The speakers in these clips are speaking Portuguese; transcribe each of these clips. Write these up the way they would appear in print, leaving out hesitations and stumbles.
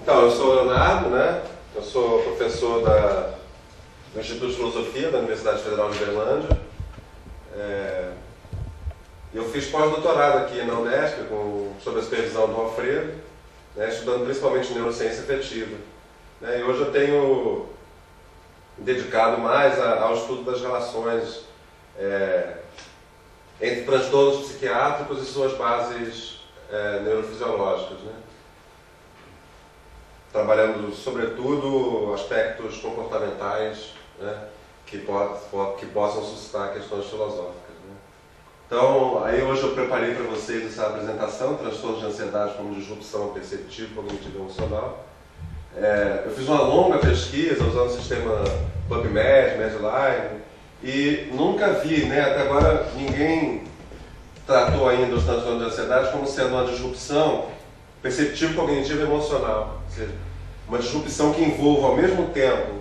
Então, eu sou o Leonardo, né? Eu sou professor do Instituto de Filosofia da Universidade Federal de Uberlândia. Eu fiz pós-doutorado aqui na Unesp, sob a supervisão do Alfredo, né, estudando principalmente neurociência afetiva. Né, e hoje eu tenho me dedicado mais ao estudo das relações entre transtornos psiquiátricos e suas bases neurofisiológicas, né? Trabalhando, sobretudo, aspectos comportamentais, né, que possam suscitar questões filosóficas. Né? Então, aí hoje eu preparei para vocês essa apresentação, transtornos de ansiedade como disrupção perceptiva, cognitiva e emocional. Eu fiz uma longa pesquisa usando o sistema PubMed, Medline, e nunca vi, né, até agora ninguém tratou ainda os transtornos de ansiedade como sendo uma disrupção perceptivo, cognitivo e emocional. Ou seja, uma disrupção que envolva ao mesmo tempo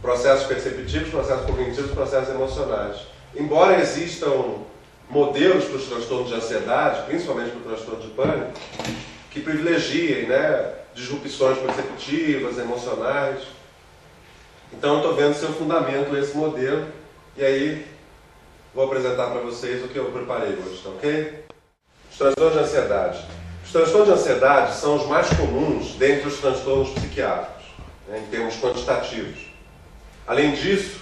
processos perceptivos, processos cognitivos e processos emocionais. Embora existam modelos para os transtornos de ansiedade, principalmente para o transtorno de pânico, que privilegiem, né, disrupções perceptivas, emocionais. Então eu estou vendo seu fundamento esse modelo, e aí vou apresentar para vocês o que eu preparei hoje, tá ok? Os transtornos de ansiedade. Os transtornos de ansiedade são os mais comuns dentre os transtornos psiquiátricos, né, em termos quantitativos. Além disso,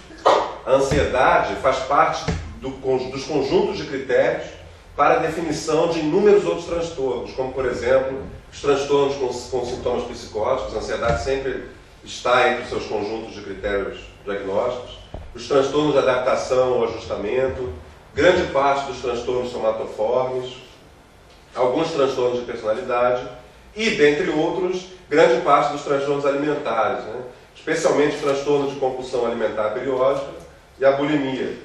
a ansiedade faz parte dos conjuntos de critérios para a definição de inúmeros outros transtornos, como, por exemplo, os transtornos com sintomas psicóticos. A ansiedade sempre está entre os seus conjuntos de critérios diagnósticos. Os transtornos de adaptação ou ajustamento, grande parte dos transtornos somatoformes, alguns transtornos de personalidade e, dentre outros, grande parte dos transtornos alimentares, né? Especialmente o transtorno de compulsão alimentar periódica e a bulimia,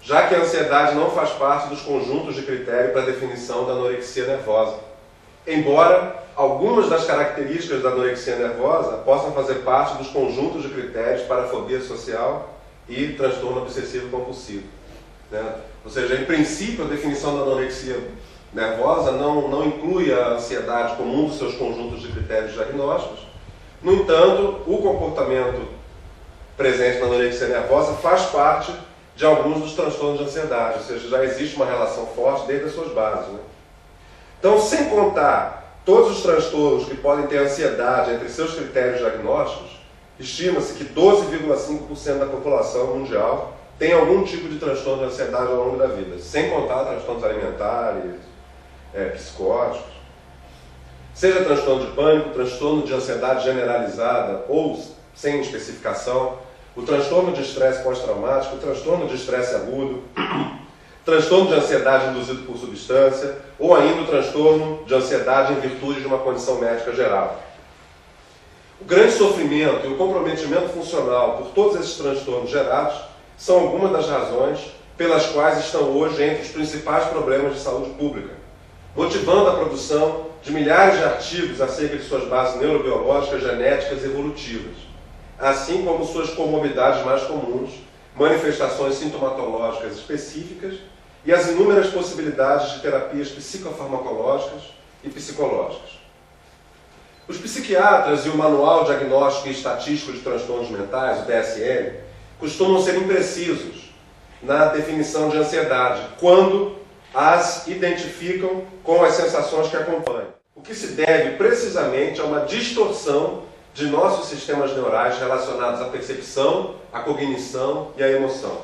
já que a ansiedade não faz parte dos conjuntos de critério para a definição da anorexia nervosa, embora algumas das características da anorexia nervosa possam fazer parte dos conjuntos de critérios para a fobia social e transtorno obsessivo compulsivo, né? Ou seja, em princípio, a definição da anorexia nervosa não inclui a ansiedade como um dos seus conjuntos de critérios diagnósticos. No entanto, o comportamento presente na anorexia nervosa faz parte de alguns dos transtornos de ansiedade, ou seja, já existe uma relação forte desde as suas bases, né? Então, sem contar todos os transtornos que podem ter ansiedade entre seus critérios diagnósticos, estima-se que 12,5% da população mundial tem algum tipo de transtorno de ansiedade ao longo da vida, sem contar transtornos alimentares, psicóticos. Seja transtorno de pânico, transtorno de ansiedade generalizada ou sem especificação, o transtorno de estresse pós-traumático, o transtorno de estresse agudo, transtorno de ansiedade induzido por substância ou ainda o transtorno de ansiedade em virtude de uma condição médica geral. O grande sofrimento e o comprometimento funcional por todos esses transtornos gerados são algumas das razões pelas quais estão hoje entre os principais problemas de saúde pública, motivando a produção de milhares de artigos acerca de suas bases neurobiológicas, genéticas e evolutivas, assim como suas comorbidades mais comuns, manifestações sintomatológicas específicas e as inúmeras possibilidades de terapias psicofarmacológicas e psicológicas. Os psiquiatras e o Manual Diagnóstico e Estatístico de Transtornos Mentais, o DSM, costumam ser imprecisos na definição de ansiedade, quando as identificam com as sensações que acompanham, o que se deve precisamente a uma distorção de nossos sistemas neurais relacionados à percepção, à cognição e à emoção.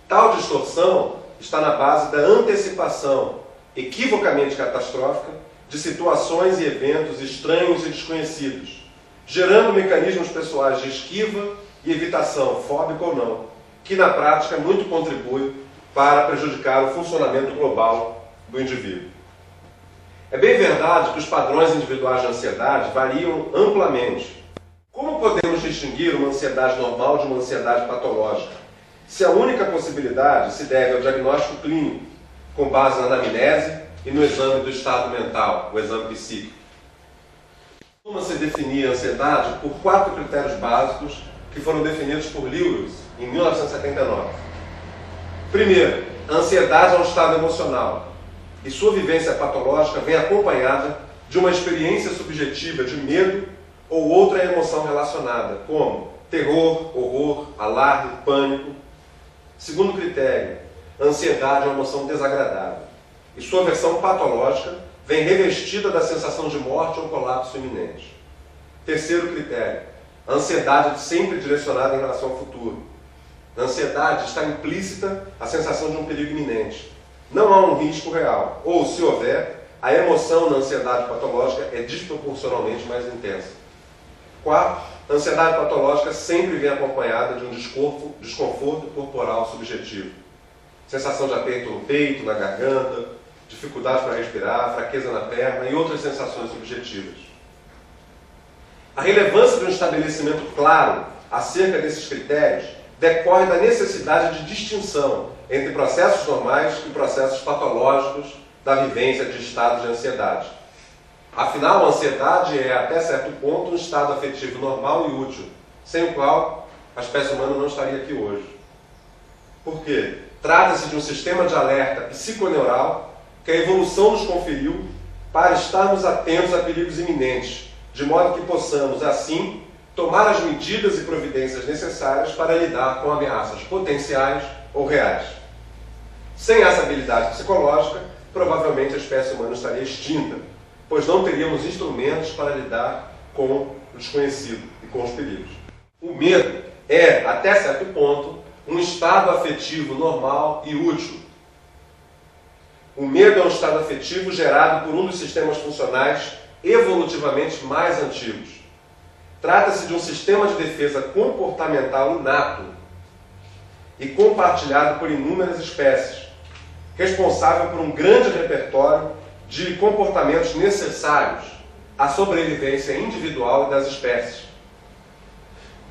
Tal distorção está na base da antecipação, equivocamente catastrófica, de situações e eventos estranhos e desconhecidos, gerando mecanismos pessoais de esquiva e evitação, fóbica ou não, que na prática muito contribui para prejudicar o funcionamento global do indivíduo. É bem verdade que os padrões individuais de ansiedade variam amplamente. Como podemos distinguir uma ansiedade normal de uma ansiedade patológica, se a única possibilidade se deve ao diagnóstico clínico, com base na anamnese e no exame do estado mental, o exame psíquico? Costuma-se definir a ansiedade por 4 critérios básicos que foram definidos por Lewis em 1979. Primeiro, a ansiedade é um estado emocional e sua vivência patológica vem acompanhada de uma experiência subjetiva de medo ou outra emoção relacionada, como terror, horror, alarme, pânico. Segundo critério, ansiedade é uma emoção desagradável, e sua versão patológica vem revestida da sensação de morte ou colapso iminente. Terceiro critério, a ansiedade sempre direcionada em relação ao futuro. Na ansiedade está implícita a sensação de um perigo iminente. Não há um risco real, ou, se houver, a emoção na ansiedade patológica é desproporcionalmente mais intensa. Quarto, a ansiedade patológica sempre vem acompanhada de um desconforto corporal subjetivo. Sensação de aperto no peito, na garganta, dificuldade para respirar, fraqueza na perna e outras sensações subjetivas. A relevância de um estabelecimento claro acerca desses critérios decorre da necessidade de distinção entre processos normais e processos patológicos da vivência de estados de ansiedade. Afinal, a ansiedade é, até certo ponto, um estado afetivo normal e útil, sem o qual a espécie humana não estaria aqui hoje. Por quê? Trata-se de um sistema de alerta psiconeural que a evolução nos conferiu para estarmos atentos a perigos iminentes, de modo que possamos, assim, tomar as medidas e providências necessárias para lidar com ameaças potenciais ou reais. Sem essa habilidade psicológica, provavelmente a espécie humana estaria extinta, pois não teríamos instrumentos para lidar com o desconhecido e com os perigos. O medo é, até certo ponto, um estado afetivo normal e útil. O medo é um estado afetivo gerado por um dos sistemas funcionais evolutivamente mais antigos. Trata-se de um sistema de defesa comportamental inato e compartilhado por inúmeras espécies, responsável por um grande repertório de comportamentos necessários à sobrevivência individual das espécies.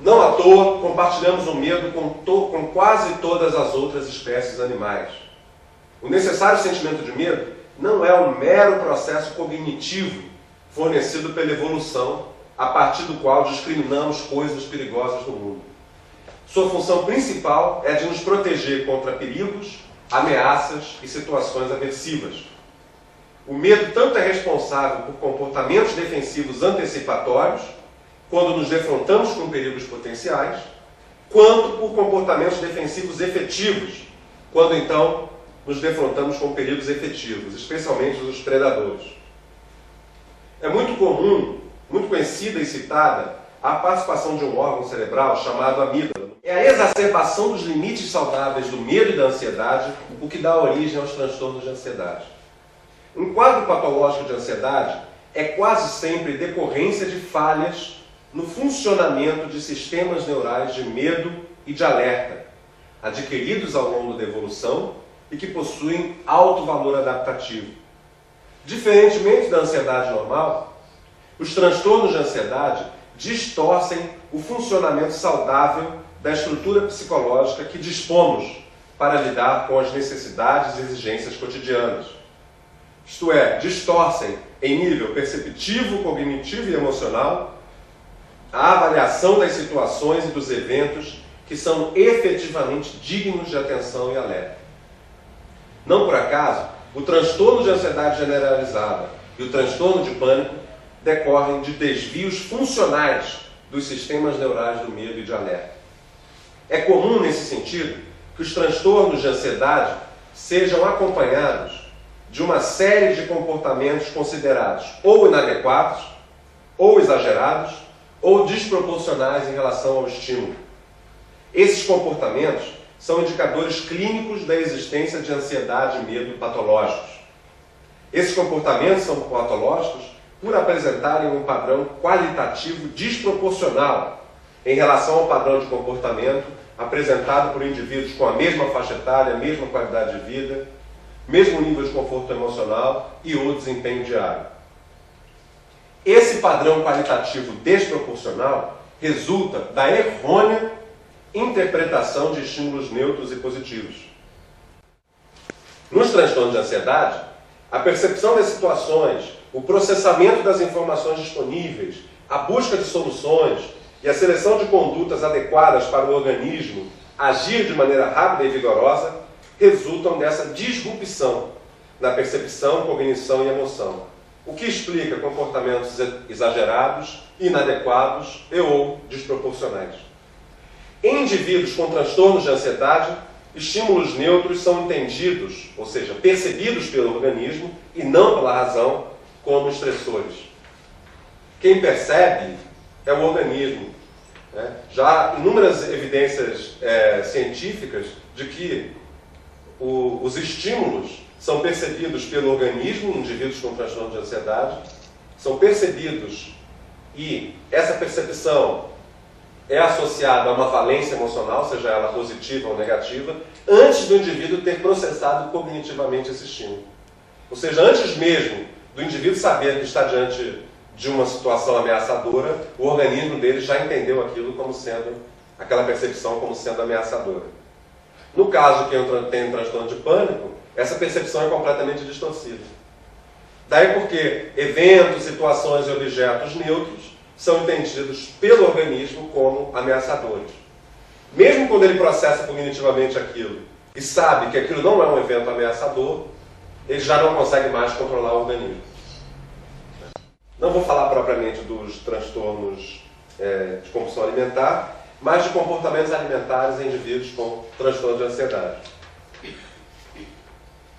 Não à toa, compartilhamos o medo com quase todas as outras espécies animais. O necessário sentimento de medo não é um mero processo cognitivo fornecido pela evolução, a partir do qual discriminamos coisas perigosas no mundo. Sua função principal é de nos proteger contra perigos, ameaças e situações aversivas. O medo tanto é responsável por comportamentos defensivos antecipatórios, quando nos defrontamos com perigos potenciais, quanto por comportamentos defensivos efetivos, quando então nos defrontamos com perigos efetivos, especialmente os predadores. É muito comum, muito conhecida e citada, a participação de um órgão cerebral chamado amígdala. É a exacerbação dos limites saudáveis do medo e da ansiedade o que dá origem aos transtornos de ansiedade. Um quadro patológico de ansiedade é quase sempre decorrência de falhas no funcionamento de sistemas neurais de medo e de alerta, adquiridos ao longo da evolução e que possuem alto valor adaptativo. Diferentemente da ansiedade normal, os transtornos de ansiedade distorcem o funcionamento saudável da estrutura psicológica que dispomos para lidar com as necessidades e exigências cotidianas. Isto é, distorcem em nível perceptivo, cognitivo e emocional a avaliação das situações e dos eventos que são efetivamente dignos de atenção e alerta. Não por acaso, o transtorno de ansiedade generalizada e o transtorno de pânico decorrem de desvios funcionais dos sistemas neurais do medo e de alerta. É comum, nesse sentido, que os transtornos de ansiedade sejam acompanhados de uma série de comportamentos considerados ou inadequados, ou exagerados, ou desproporcionais em relação ao estímulo. Esses comportamentos são indicadores clínicos da existência de ansiedade e medo patológicos. Esses comportamentos são patológicos por apresentarem um padrão qualitativo desproporcional em relação ao padrão de comportamento apresentado por indivíduos com a mesma faixa etária, mesma qualidade de vida, mesmo nível de conforto emocional e ou desempenho diário. Esse padrão qualitativo desproporcional resulta da errônea interpretação de estímulos neutros e positivos. Nos transtornos de ansiedade, a percepção das situações, o processamento das informações disponíveis, a busca de soluções e a seleção de condutas adequadas para o organismo agir de maneira rápida e vigorosa resultam dessa disrupção na percepção, cognição e emoção. o que explica comportamentos exagerados, inadequados e ou desproporcionais. Em indivíduos com transtornos de ansiedade, estímulos neutros são entendidos, ou seja, percebidos pelo organismo e não pela razão, como estressores. Quem percebe é o organismo. Né? Já há inúmeras evidências científicas de que os estímulos são percebidos pelo organismo, em indivíduos com transtorno de ansiedade, são percebidos e essa percepção é associada a uma valência emocional, seja ela positiva ou negativa, antes do indivíduo ter processado cognitivamente esse estímulo. Ou seja, antes mesmo do indivíduo saber que está diante de uma situação ameaçadora, o organismo dele já entendeu aquilo como sendo, aquela percepção como sendo ameaçadora. No caso de quem tem um transtorno de pânico, essa percepção é completamente distorcida. Daí porque eventos, situações e objetos neutros são entendidos pelo organismo como ameaçadores. Mesmo quando ele processa cognitivamente aquilo e sabe que aquilo não é um evento ameaçador, ele já não consegue mais controlar o organismo. Não vou falar propriamente dos transtornos de compulsão alimentar, mas de comportamentos alimentares em indivíduos com transtorno de ansiedade.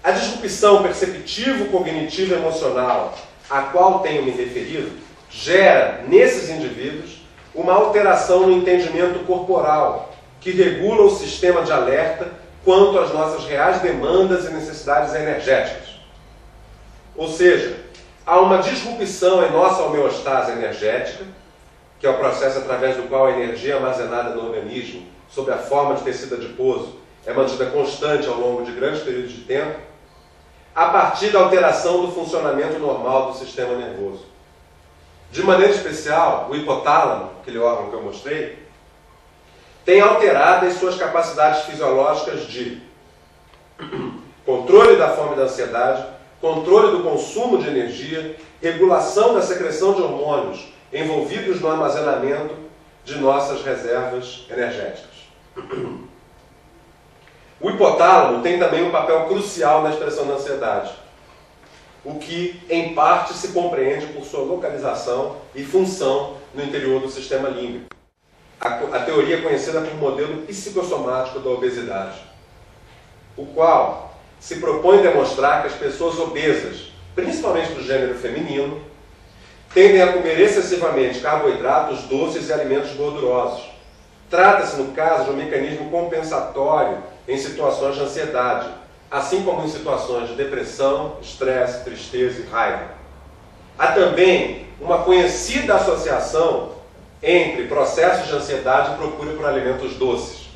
A disrupção perceptivo-cognitivo-emocional a qual tenho me referido gera, nesses indivíduos, uma alteração no entendimento corporal que regula o sistema de alerta quanto às nossas reais demandas e necessidades energéticas. Ou seja, há uma disrupção em nossa homeostase energética, que é o processo através do qual a energia armazenada no organismo, sob a forma de tecido adiposo, é mantida constante ao longo de grandes períodos de tempo, a partir da alteração do funcionamento normal do sistema nervoso. De maneira especial, o hipotálamo, aquele órgão que eu mostrei, tem alterado as suas capacidades fisiológicas de controle da fome e da ansiedade, controle do consumo de energia, regulação da secreção de hormônios envolvidos no armazenamento de nossas reservas energéticas. O hipotálamo tem também um papel crucial na expressão da ansiedade, o que, em parte, se compreende por sua localização e função no interior do sistema límbico. A teoria é conhecida por modelo psicossomático da obesidade, o qual se propõe demonstrar que as pessoas obesas, principalmente do gênero feminino, tendem a comer excessivamente carboidratos, doces e alimentos gordurosos. Trata-se, no caso, de um mecanismo compensatório em situações de ansiedade, assim como em situações de depressão, estresse, tristeza e raiva. Há também uma conhecida associação entre processos de ansiedade e procura por alimentos doces.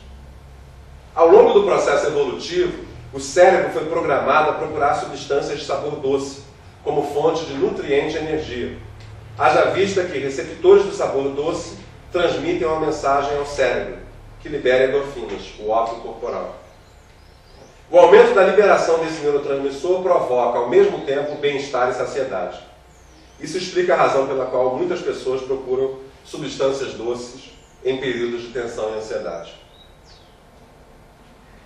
Ao longo do processo evolutivo, o cérebro foi programado a procurar substâncias de sabor doce, como fonte de nutriente e energia. Haja vista que receptores do sabor doce transmitem uma mensagem ao cérebro, que libera endorfinas, o ópio corporal. O aumento da liberação desse neurotransmissor provoca, ao mesmo tempo, bem-estar e saciedade. Isso explica a razão pela qual muitas pessoas procuram substâncias doces em períodos de tensão e ansiedade.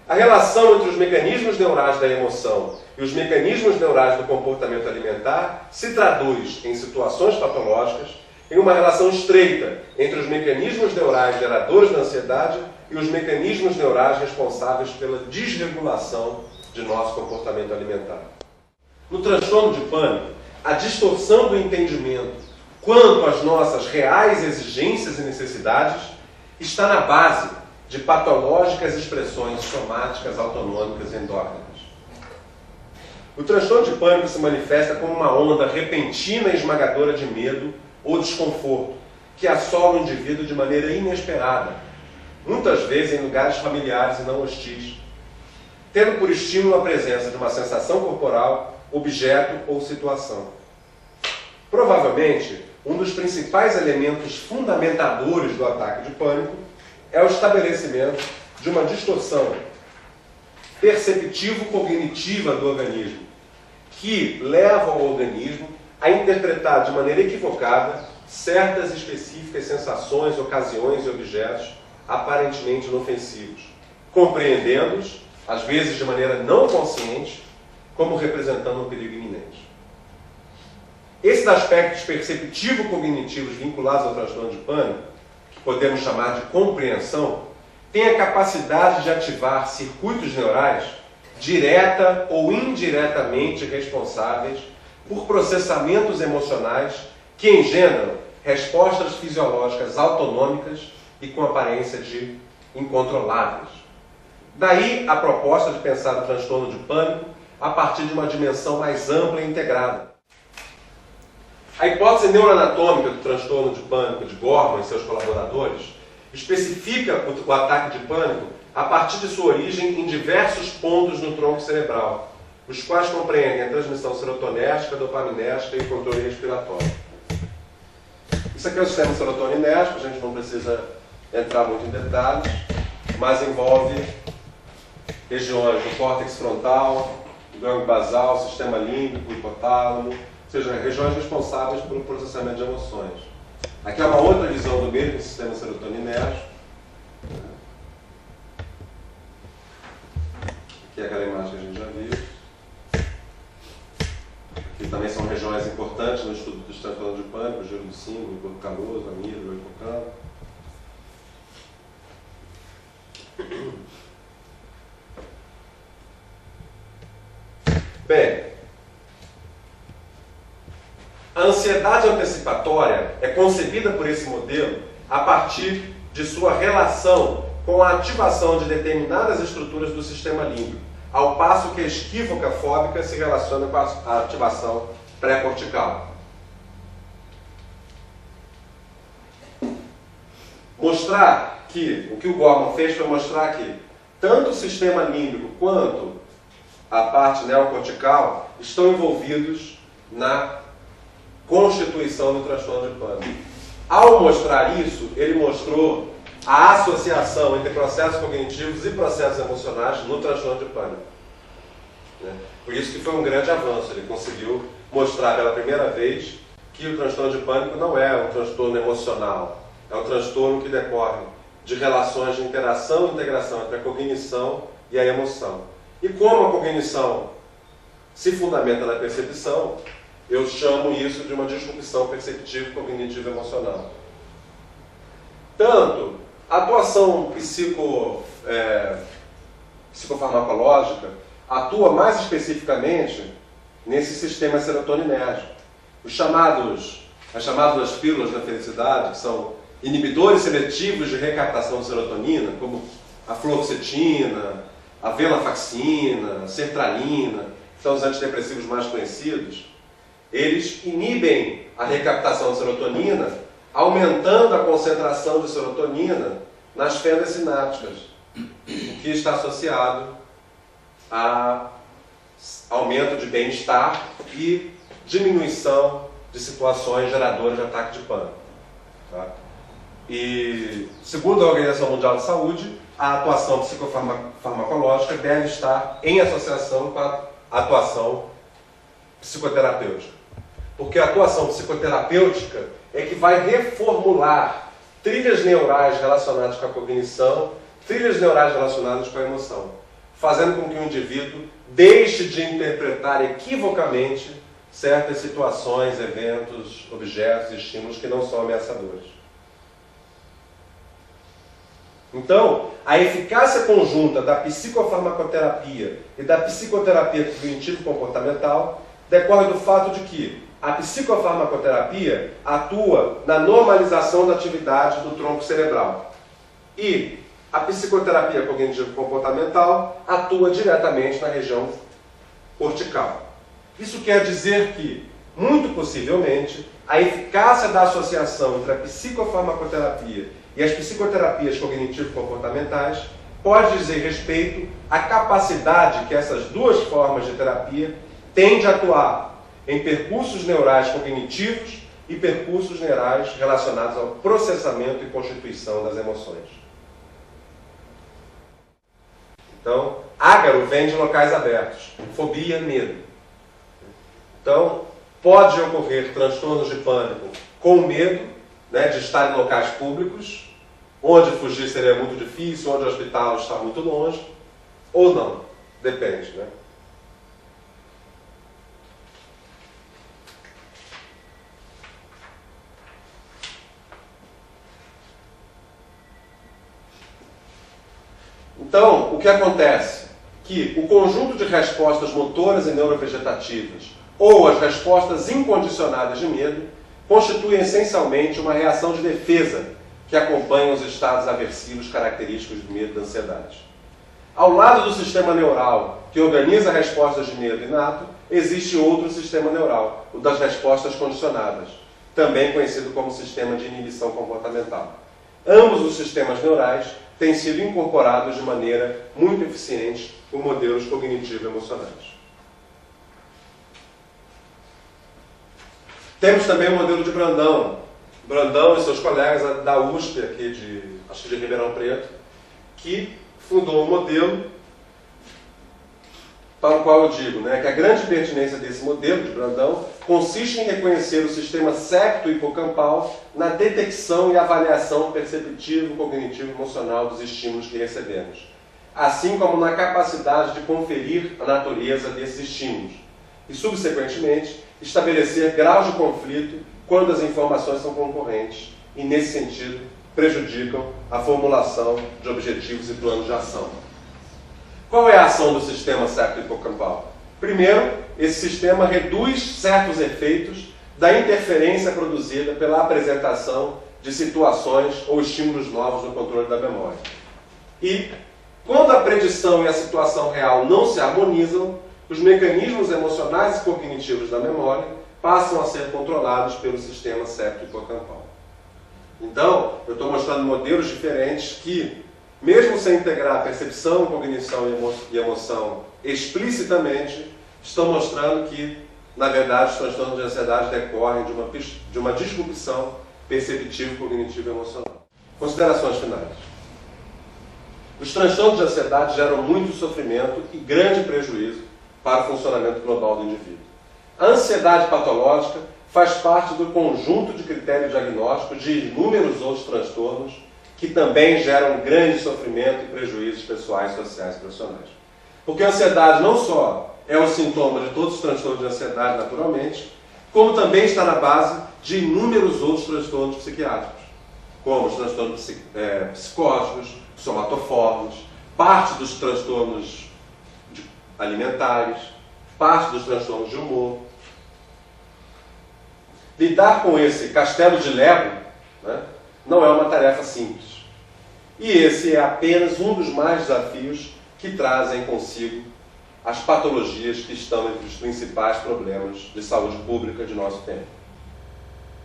A relação entre os mecanismos neurais da emoção e os mecanismos neurais do comportamento alimentar se traduz, em situações patológicas, em uma relação estreita entre os mecanismos neurais geradores da ansiedade e os mecanismos neurais responsáveis pela desregulação de nosso comportamento alimentar. No transtorno de pânico, a distorção do entendimento quanto às nossas reais exigências e necessidades está na base de patológicas expressões somáticas autonômicas endócrinas. O transtorno de pânico se manifesta como uma onda repentina e esmagadora de medo ou desconforto que assola o indivíduo de maneira inesperada, muitas vezes em lugares familiares e não hostis, tendo por estímulo a presença de uma sensação corporal, objeto ou situação. Provavelmente, um dos principais elementos fundamentadores do ataque de pânico é o estabelecimento de uma distorção perceptivo-cognitiva do organismo, que leva o organismo a interpretar de maneira equivocada certas específicas sensações, ocasiões e objetos aparentemente inofensivos, compreendendo-os, às vezes de maneira não consciente, como representando um perigo iminente. Esses aspectos perceptivo-cognitivos vinculados ao transtorno de pânico, que podemos chamar de compreensão, têm a capacidade de ativar circuitos neurais direta ou indiretamente responsáveis por processamentos emocionais que engendram respostas fisiológicas autonômicas e com aparência de incontroláveis. Daí a proposta de pensar o transtorno de pânico a partir de uma dimensão mais ampla e integrada. A hipótese neuroanatômica do transtorno de pânico de Gorman e seus colaboradores especifica o ataque de pânico a partir de sua origem em diversos pontos no tronco cerebral, os quais compreendem a transmissão serotonérgica, dopaminérgica e o controle respiratório. Isso aqui é o sistema serotoninérgico, a gente não precisa entrar muito em detalhes, mas envolve regiões do córtex frontal, do gânglio basal, sistema límbico, hipotálamo, ou seja, regiões responsáveis pelo processamento de emoções. Aqui é uma outra visão do mesmo sistema serotoninérgico. Aqui é aquela imagem que a gente já viu. Aqui também são regiões importantes no estudo do transtorno de pânico, o giro do símbolo, o corpo caloso, a amígdala, o hipocampo. Bem, a ansiedade antecipatória é concebida por esse modelo a partir de sua relação com a ativação de determinadas estruturas do sistema límbico, ao passo que a esquívoca fóbica se relaciona com a ativação pré-cortical. Mostrar que, o que o Gorman fez foi mostrar que tanto o sistema límbico quanto a parte neocortical estão envolvidos na constituição do transtorno de pânico. Ao mostrar isso, ele mostrou a associação entre processos cognitivos e processos emocionais no transtorno de pânico. Por isso que foi um grande avanço. Ele conseguiu mostrar pela primeira vez que o transtorno de pânico não é um transtorno emocional, é um transtorno que decorre de relações de interação e integração entre a cognição e a emoção. E como a cognição se fundamenta na percepção, eu chamo isso de uma disrupção perceptivo-cognitivo-emocional. Tanto a atuação psicofarmacológica atua mais especificamente nesse sistema serotoninérgico. As chamadas pílulas da felicidade, que são inibidores seletivos de recaptação de serotonina, como a fluoxetina, a venlafaxina, a sertralina, que são os antidepressivos mais conhecidos, eles inibem a recaptação de serotonina, aumentando a concentração de serotonina nas fendas sinápticas, o que está associado a aumento de bem-estar e diminuição de situações geradoras de ataque de pânico. Tá? E, segundo a Organização Mundial de Saúde, a atuação psicofarmacológica deve estar em associação com a atuação psicoterapêutica. Porque a atuação psicoterapêutica é que vai reformular trilhas neurais relacionadas com a cognição, trilhas neurais relacionadas com a emoção, fazendo com que o indivíduo deixe de interpretar equivocamente certas situações, eventos, objetos e estímulos que não são ameaçadores. Então, a eficácia conjunta da psicofarmacoterapia e da psicoterapia cognitivo-comportamental decorre do fato de que a psicofarmacoterapia atua na normalização da atividade do tronco cerebral e a psicoterapia cognitivo-comportamental atua diretamente na região cortical. Isso quer dizer que, muito possivelmente, a eficácia da associação entre a psicofarmacoterapia e as psicoterapias cognitivo-comportamentais pode dizer respeito à capacidade que essas duas formas de terapia têm de atuar em percursos neurais cognitivos e percursos neurais relacionados ao processamento e constituição das emoções. Então, ágaro vem de locais abertos, fobia, medo. Então, pode ocorrer transtornos de pânico com medo, de estar em locais públicos, onde fugir seria muito difícil, onde o hospital está muito longe, ou não, depende. Então, o que acontece? Que o conjunto de respostas motoras e neurovegetativas, ou as respostas incondicionadas de medo, constituem essencialmente uma reação de defesa que acompanha os estados aversivos característicos do medo e da ansiedade. Ao lado do sistema neural que organiza respostas de medo inato, existe outro sistema neural, o das respostas condicionadas, também conhecido como sistema de inibição comportamental. Ambos os sistemas neurais têm sido incorporados de maneira muito eficiente por modelos cognitivo-emocionais. Temos também o modelo de Brandão. Brandão e seus colegas da USP, aqui acho que de Ribeirão Preto, que fundou um modelo para o qual eu digo que a grande pertinência desse modelo de Brandão consiste em reconhecer o sistema septo-hipocampal na detecção e avaliação perceptivo, cognitivo e emocional dos estímulos que recebemos, assim como na capacidade de conferir a natureza desses estímulos e, subsequentemente, estabelecer graus de conflito quando as informações são concorrentes e, nesse sentido, prejudicam a formulação de objetivos e planos de ação. Qual é a ação do sistema septo-hipocampal? Primeiro, esse sistema reduz certos efeitos da interferência produzida pela apresentação de situações ou estímulos novos no controle da memória. E, quando a predição e a situação real não se harmonizam, os mecanismos emocionais e cognitivos da memória passam a ser controlados pelo sistema septo-hipocampal. Então, eu estou mostrando modelos diferentes que, mesmo sem integrar percepção, cognição e emoção explicitamente, estão mostrando que, na verdade, os transtornos de ansiedade decorrem de uma disrupção perceptiva, cognitiva e emocional. Considerações finais. Os transtornos de ansiedade geram muito sofrimento e grande prejuízo para o funcionamento global do indivíduo. A ansiedade patológica faz parte do conjunto de critérios diagnósticos de inúmeros outros transtornos que também geram grande sofrimento e prejuízos pessoais, sociais e profissionais. Porque a ansiedade não só é o sintoma de todos os transtornos de ansiedade naturalmente, como também está na base de inúmeros outros transtornos psiquiátricos, como os transtornos psicóticos, somatoformes, parte dos transtornos alimentares, parte dos transtornos de humor. Lidar com esse castelo de Lego não é uma tarefa simples. E esse é apenas um dos mais desafios que trazem consigo as patologias que estão entre os principais problemas de saúde pública de nosso tempo.